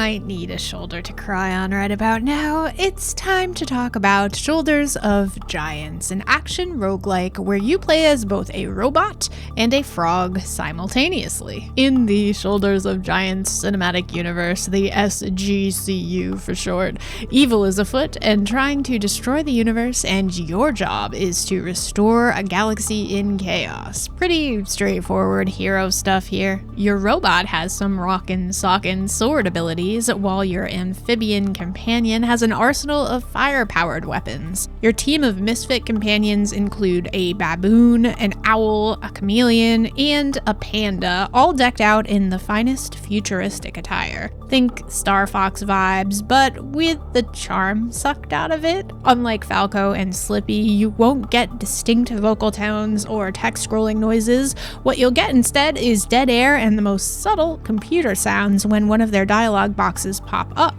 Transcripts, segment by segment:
might need a shoulder to cry on right about now, it's time to talk about Shoulders of Giants, an action roguelike where you play as both a robot and a frog simultaneously. In the Shoulders of Giants cinematic universe, the 𝐥𝐸𝐤𝐞 for short, evil is afoot and trying to destroy the universe, and your job is to restore a galaxy in chaos. Pretty straightforward hero stuff here. Your robot has some rockin' sockin' sword abilities, while your amphibian companion has an arsenal of fire-powered weapons. Your team of misfit companions include a baboon, an owl, a chameleon, and a panda, all decked out in the finest futuristic attire. Think Star Fox vibes, but with the charm sucked out of it. Unlike 𝐜𝐴𝐤 and Slippy, you won't get distinct vocal tones or text scrolling noises. What you'll get instead is dead air and the most subtle computer sounds when one of their dialogue boxes pop up.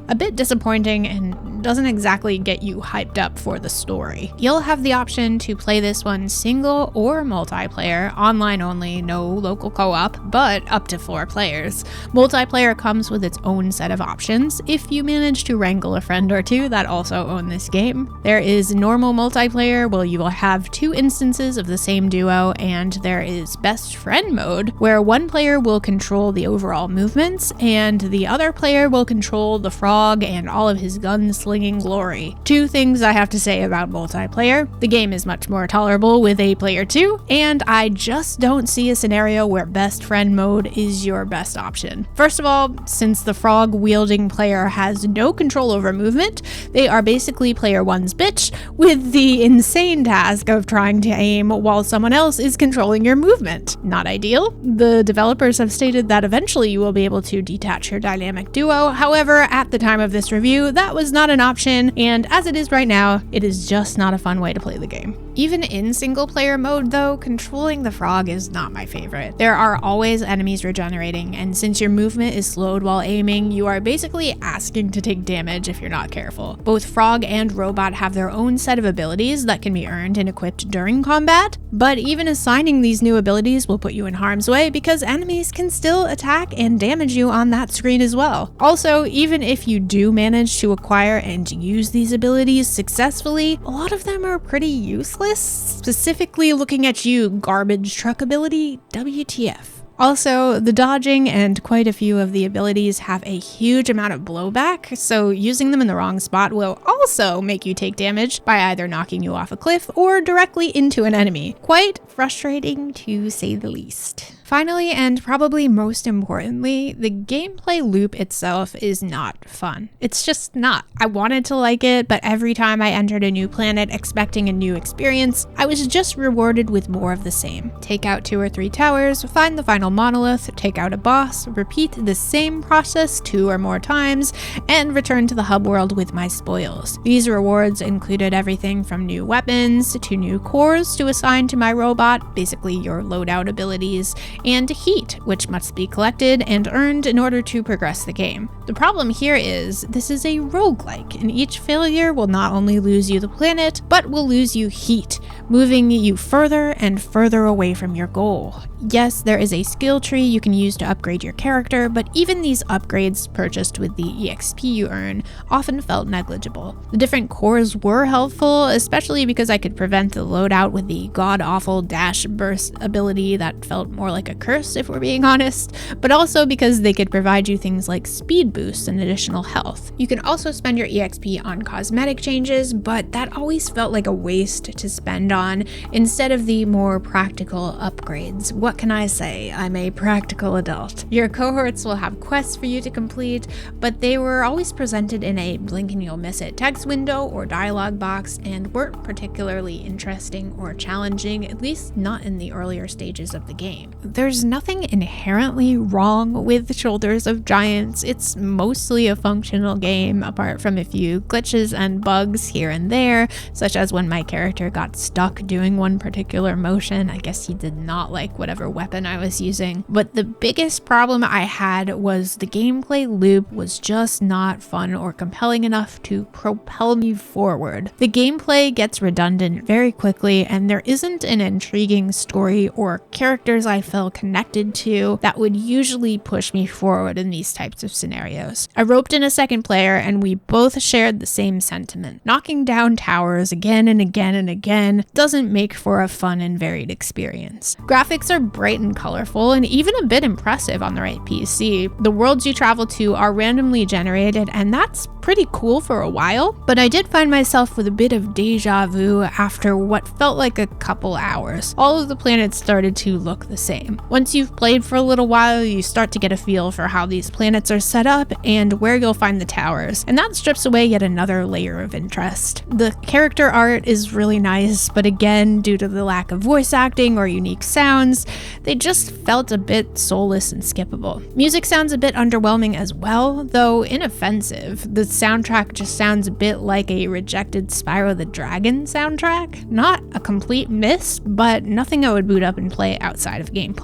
A bit disappointing and doesn't exactly get you hyped up for the story. You'll have the option to play this one single or multiplayer, online only, no local co-op, but up to 4 players. Multiplayer comes with its own set of options if you manage to wrangle a friend or two that also own this game. There is normal multiplayer where you will have 2 instances of the same duo, and there is best friend mode where one player will control the overall movements and the other player will control the frog and all of his gunslinging glory. 2 things I have to say about multiplayer. The game is much more tolerable with a player 2, and I just don't see a scenario where best friend mode is your best option. First of all, since the frog wielding player has no control over movement, they are basically player 1's bitch with the insane task of trying to aim while someone else is controlling your movement. Not ideal. The developers have stated that eventually you will be able to detach your dynamic duo. However, at the time of this review, that was not an option, and as it is right now, it is just not a fun way to play the game. Even in single player mode though, controlling the frog is not my favorite. There are always enemies regenerating, and since your movement is slowed while aiming, you are basically asking to take damage if you're not careful. Both frog and robot have their own set of abilities that can be earned and equipped during combat, but even assigning these new abilities will put you in harm's way because enemies can still attack and damage you on that screen as well. Also, even if you do manage to acquire and use these abilities successfully, a lot of them are pretty useless. Specifically looking at you, garbage truck ability, WTF. Also, the dodging and quite a few of the abilities have a huge amount of blowback, so using them in the wrong spot will also make you take damage by either knocking you off a cliff or directly into an enemy. Quite frustrating to say the least. Finally, and probably most importantly, the gameplay loop itself is not fun. It's just not. I wanted to like it, but every time I entered a new planet expecting a new experience, I was just rewarded with more of the same. Take out 2 or 3 towers, find the final monolith, take out a boss, repeat the same process 2 or more times, and return to the hub world with my spoils. These rewards included everything from new weapons to new cores to assign to my robot, basically your loadout abilities, and heat, which must be collected and earned in order to progress the game. The problem here is this is a roguelike, and each failure will not only lose you the planet, but will lose you heat, moving you further and further away from your goal. Yes, there is a skill tree you can use to upgrade your character, but even these upgrades purchased with the EXP you earn often felt negligible. The different cores were helpful, especially because I could prevent the loadout with the god-awful dash burst ability that felt more like a curse if we're being honest, but also because they could provide you things like speed boosts and additional health. You can also spend your EXP on cosmetic changes, but that always felt like a waste to spend on instead of the more practical upgrades. What can I say? I'm a practical adult. Your cohorts will have quests for you to complete, but they were always presented in a blink and you'll miss it text window or dialogue box and weren't particularly interesting or challenging, at least not in the earlier stages of the game. there's nothing inherently wrong with Shoulders of Giants. It's mostly a functional game, apart from a few glitches and bugs here and there, such as when my character got stuck doing one particular motion. I guess he did not like whatever weapon I was using. But the biggest problem I had was the gameplay loop was just not fun or compelling enough to propel me forward. The gameplay gets redundant very quickly, and there isn't an intriguing story or characters I feel connected to that would usually push me forward in these types of scenarios. I roped in a second player, and we both shared the same sentiment. Knocking down towers again and again and again doesn't make for a fun and varied experience. Graphics are bright and colorful, and even a bit impressive on the right PC. The worlds you travel to are randomly generated, and that's pretty cool for a while, but I did find myself with a bit of deja vu after what felt like a couple hours. All of the planets started to look the same. Once you've played for a little while, you start to get a feel for how these planets are set up and where you'll find the towers, and that strips away yet another layer of interest. The character art is really nice, but again, due to the lack of voice acting or unique sounds, they just felt a bit soulless and skippable. Music sounds a bit underwhelming as well, though inoffensive. The soundtrack just sounds a bit like a rejected Spyro the Dragon soundtrack. Not a complete miss, but nothing I would boot up and play outside of gameplay.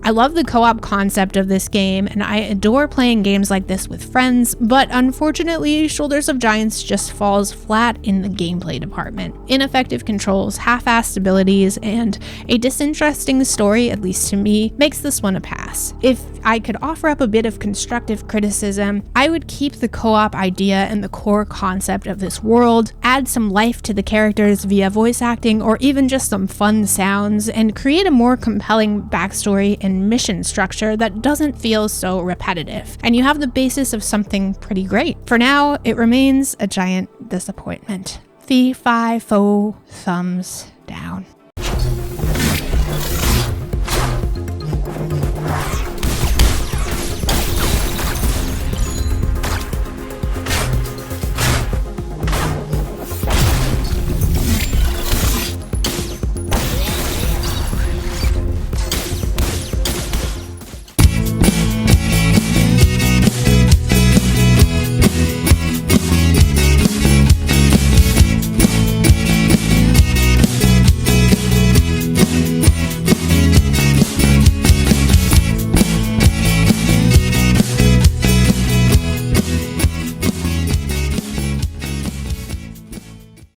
I love the co-op concept of this game, and I adore playing games like this with friends, but unfortunately, Shoulders of Giants just falls flat in the gameplay department. Ineffective controls, half-assed abilities, and a disinteresting story, at least to me, makes this one a pass. If I could offer up a bit of constructive criticism, I would keep the co-op idea and the core concept of this world, add some life to the characters via voice acting or even just some fun sounds, and create a more compelling backstory and mission structure that doesn't feel so repetitive. And you have the basis of something pretty great. For now, it remains a giant disappointment. Fee, fi, fo, thumbs down.